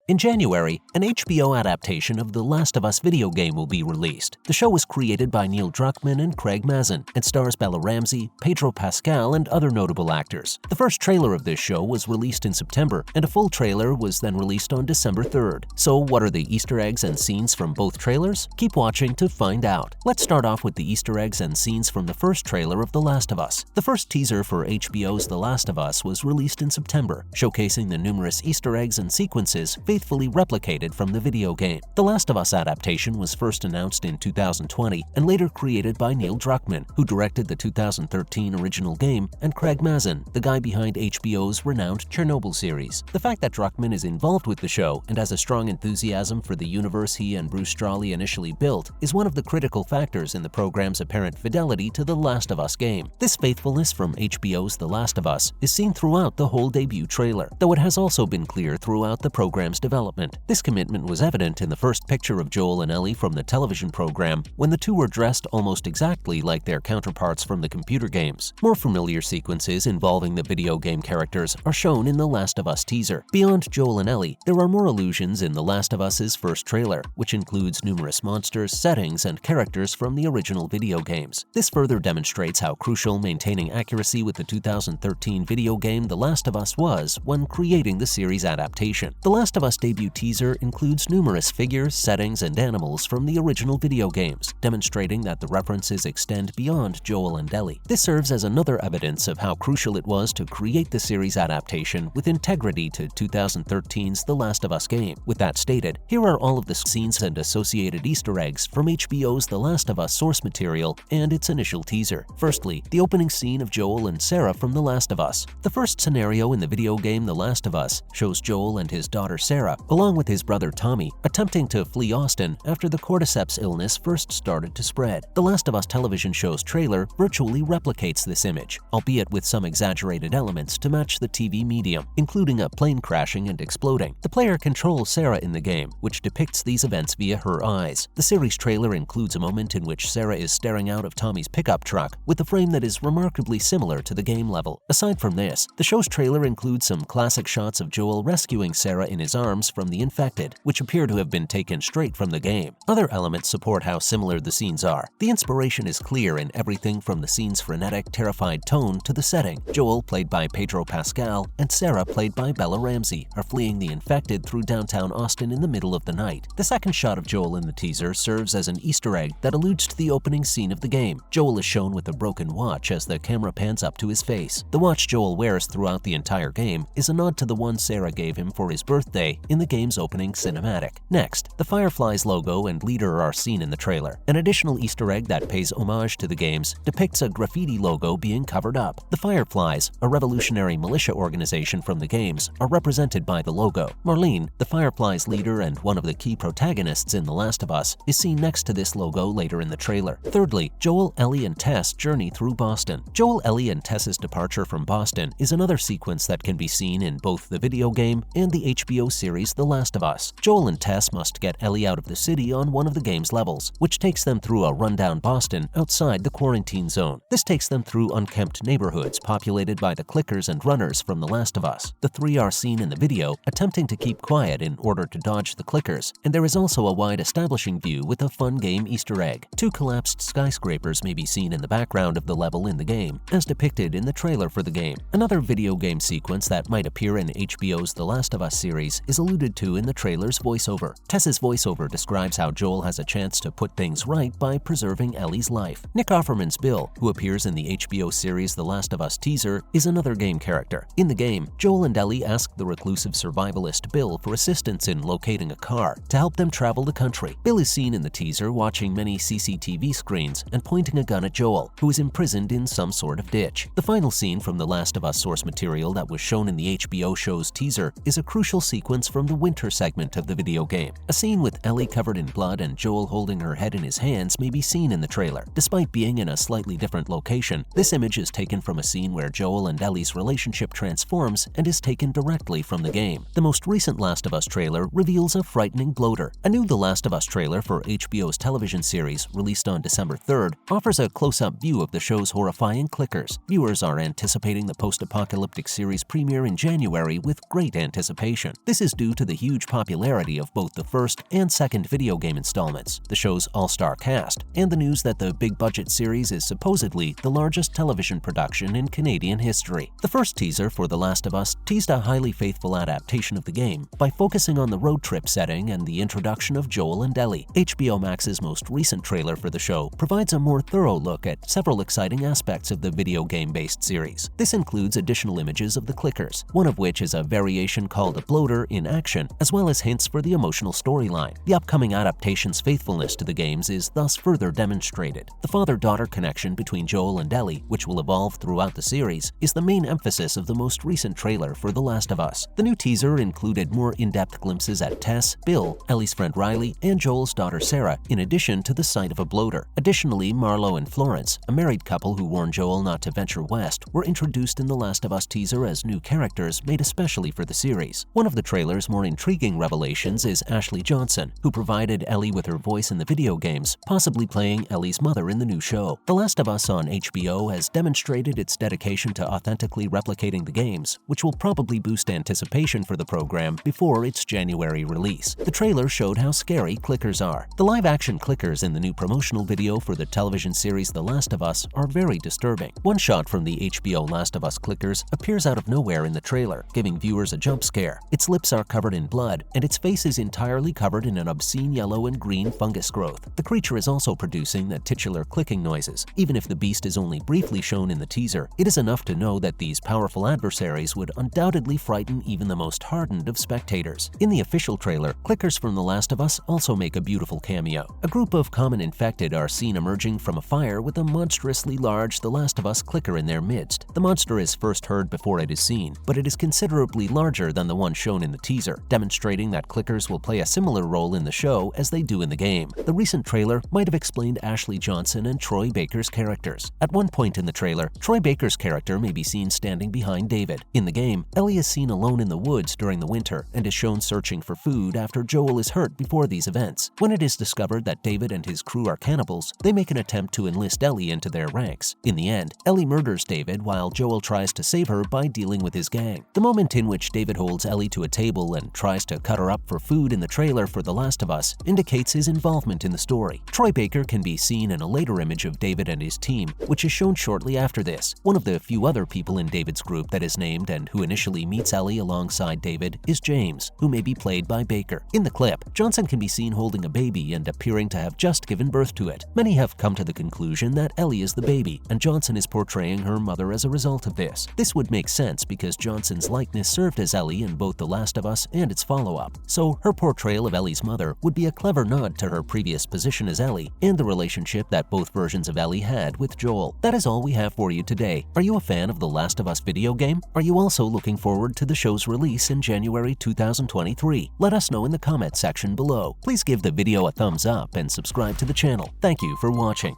In January, an HBO adaptation of the Last of Us video game will be released. The show was created by Neil Druckmann and Craig Mazin and stars Bella Ramsey, Pedro Pascal, and other notable actors. The first trailer of this show was released in September, and a full trailer was then released on December 3rd. So what are the Easter eggs and scenes from both trailers? Keep watching to find out. Let's start off with the Easter eggs and scenes from the first trailer of The Last of Us. The first teaser for HBO's The Last of Us was released in September, showcasing the numerous Easter eggs and sequences faithfully replicated from the video game. The Last of Us adaptation was first announced in 2020 and later created by Neil Druckmann, who directed the 2013 original game, and Craig Mazin, the guy behind HBO's renowned Chernobyl series. The fact that Druckmann is involved with the show and has a strong enthusiasm for the universe he and Bruce Straley initially built is one of the critical factors in the program's apparent fidelity to the Last of Us game. This faithfulness from HBO's The Last of Us is seen throughout the whole debut trailer, though it has also been clear throughout the program's development. This commitment was evident in the first picture of Joel and Ellie from the television program, when the two were dressed almost exactly like their counterparts from the computer games. More familiar sequences involving the video game characters are shown in The Last of Us teaser. Beyond Joel and Ellie, there are more allusions in The Last of Us's first trailer, which includes numerous monsters, settings, and characters from the original video games. This further demonstrates how crucial maintaining accuracy with the 2013 video game The Last of Us was when creating the series adaptation. The Last of Us debut teaser includes numerous figures, settings, and animals from the original video games, demonstrating that the references extend beyond Joel and Ellie. This serves as another evidence of how crucial it was to create the series adaptation with integrity to 2013's The Last of Us game. With that stated, here are all of the scenes and associated Easter eggs from HBO's The Last of Us source material and its initial teaser. Firstly, the opening scene of Joel and Sarah from The Last of Us. The first scenario in the video game The Last of Us shows Joel and his daughter Sarah, along with his brother Tommy, attempting to flee Austin after the cordyceps illness first started to spread. The Last of Us television show's trailer virtually replicates this image, albeit with some exaggerated elements to match the TV medium, including a plane crashing and exploding. The player controls Sarah in the game, which depicts these events via her eyes. The series trailer includes a moment in which Sarah is staring out of Tommy's pickup truck, with a frame that is remarkably similar to the game level. Aside from this, the show's trailer includes some classic shots of Joel rescuing Sarah in his arms from the infected, which appear to have been taken straight from the game. Other elements support how similar the scenes are. The inspiration is clear in everything from the scene's frenetic, terrified tone to the setting. Joel, played by Pedro Pascal, and Sarah, played by Bella Ramsey, are fleeing the infected through downtown Austin in the middle of the night. The second shot of Joel in the teaser serves as an Easter egg that alludes to the opening scene of the game. Joel is shown with a broken watch as the camera pans up to his face. The watch Joel wears throughout the entire game is a nod to the one Sarah gave him for his birthday in the game's opening cinematic. Next, the Firefly's logo and leader are seen in the trailer. An additional Easter egg that pays homage to the games depicts a graffiti logo being covered up. The Fireflies, a revolutionary militia organization from the games, are represented by the logo. Marlene, the Fireflies leader and one of the key protagonists in The Last of Us, is seen next to this logo later in the trailer. Thirdly, Joel, Ellie, and Tess journey through Boston. Joel, Ellie, and Tess's departure from Boston is another sequence that can be seen in both the video game and the HBO series The Last of Us. Joel and Tess must get Ellie out of the city on one of the game's levels, which takes them through a rundown Boston outside the quarantine zone. This takes them through unkempt neighborhoods populated by the clickers and runners from The Last of Us. The three are seen in the video attempting to keep quiet in order to dodge the clickers, and there is also a wide establishing view with a fun game Easter egg. Two collapsed skyscrapers may be seen in the background of the level in the game, as depicted in the trailer for the game. Another video game sequence that might appear in HBO's The Last of Us series is alluded to in the trailer's voiceover. Tess's voiceover describes how Joel has a chance to put things right by preserving Ellie's life. Nick Offerman's Bill, who appears in the HBO series The Last of Us teaser, is another game character. In the game, Joel and Ellie ask the reclusive survivalist Bill for assistance in locating a car to help them travel the country. Bill is seen in the teaser watching many CCTV screens and pointing a gun at Joel, who is imprisoned in some sort of ditch. The final scene from The Last of Us source material that was shown in the HBO show's teaser is a crucial sequence from the winter segment of the video game. A scene with Ellie covered in blood and Joel holding her head in his hands may be seen in the trailer. Despite being in a slightly different location, this image is taken from a scene where Joel and Ellie's relationship transforms and is taken directly from the game. The most recent Last of Us trailer reveals a frightening bloater. A new The Last of Us trailer for HBO's television series, released on December 3rd, offers a close-up view of the show's horrifying clickers. Viewers are anticipating the post-apocalyptic series premiere in January with great anticipation. This is due to the huge popularity of both the first and second video game installments, the show's all-star cast, and the news that the big-budget series is supposedly the largest television production in Canadian history. The first teaser for The Last of Us teased a highly faithful adaptation of the game by focusing on the road trip setting and the introduction of Joel and Ellie. HBO Max's most recent trailer for the show provides a more thorough look at several exciting aspects of the video game-based series. This includes additional images of the clickers, one of which is a variation called a bloater in action, as well as hints for the emotional storyline. The upcoming adaptation's faithfulness to the games is thus further demonstrated. The father-daughter connection between Joel and Ellie, which will evolve throughout the series, is the main emphasis of the most recent trailer for The Last of Us. The new teaser included more in-depth glimpses at Tess, Bill, Ellie's friend Riley, and Joel's daughter Sarah, in addition to the sight of a bloater. Additionally, Marlo and Florence, a married couple who warned Joel not to venture west, were introduced in The Last of Us teaser as new characters made especially for the series. One of the trailer's more intriguing revelations is Ashley Johnson, who provided Ellie with her voice in the video games, possibly playing Ellie's mother in the new show. The Last of Us on HBO has demonstrated its dedication to authentically replicating the games, which will probably boost anticipation for the program before its January release. The trailer showed how scary clickers are. The live-action clickers in the new promotional video for the television series The Last of Us are very disturbing. One shot from the HBO Last of Us clickers appears out of nowhere in the trailer, giving viewers a jump scare. Its lips are covered in blood, and its face is entirely covered in an obscene yellow and green fungus growth. The creature is also producing the titular clicking noises. Even if the beast is only briefly shown in the teaser, it is enough to know that these powerful adversaries would undoubtedly frighten even the most hardened of spectators. In the official trailer, clickers from The Last of Us also make a beautiful cameo. A group of common infected are seen emerging from a fire with a monstrously large The Last of Us clicker in their midst. The monster is first heard before it is seen, but it is considerably larger than the one shown in the teaser, demonstrating that clickers will play a similar role in the show as they do in the game. The recent trailer might have explained Ashley Johnson and Troy Baker's characters. At one point in the trailer, Troy Baker's character may be seen standing behind David. In the game, Ellie is seen alone in the woods during the winter and is shown searching for food after Joel is hurt before these events. When it is discovered that David and his crew are cannibals, they make an attempt to enlist Ellie into their ranks. In the end, Ellie murders David while Joel tries to save her by dealing with his gang. The moment in which David holds Ellie to a table and tries to cut her up for food in the trailer for The Last of Us indicates his involvement in the story. Troy Baker can be seen in a later image of David and his team, which is shown shortly after this. One of the few other people in David's group that is named and who initially meets Ellie alongside David is James, who may be played by Baker. In the clip, Johnson can be seen holding a baby and appearing to have just given birth to it. Many have come to the conclusion that Ellie is the baby, and Johnson is portraying her mother as a result of this. This would make sense because Johnson's likeness served as Ellie in both The Last of Us and its follow-up, so her portrayal of Ellie's mother would be a clever nod to her previous position as Ellie and the relationship that both versions of Ellie had with Joel. That is all we have for you today. Are you a fan of The Last of Us video game? Are you also looking forward to the show's release in January 2023? Let us know in the comment section below. Please give the video a thumbs up and subscribe to the channel. Thank you for watching.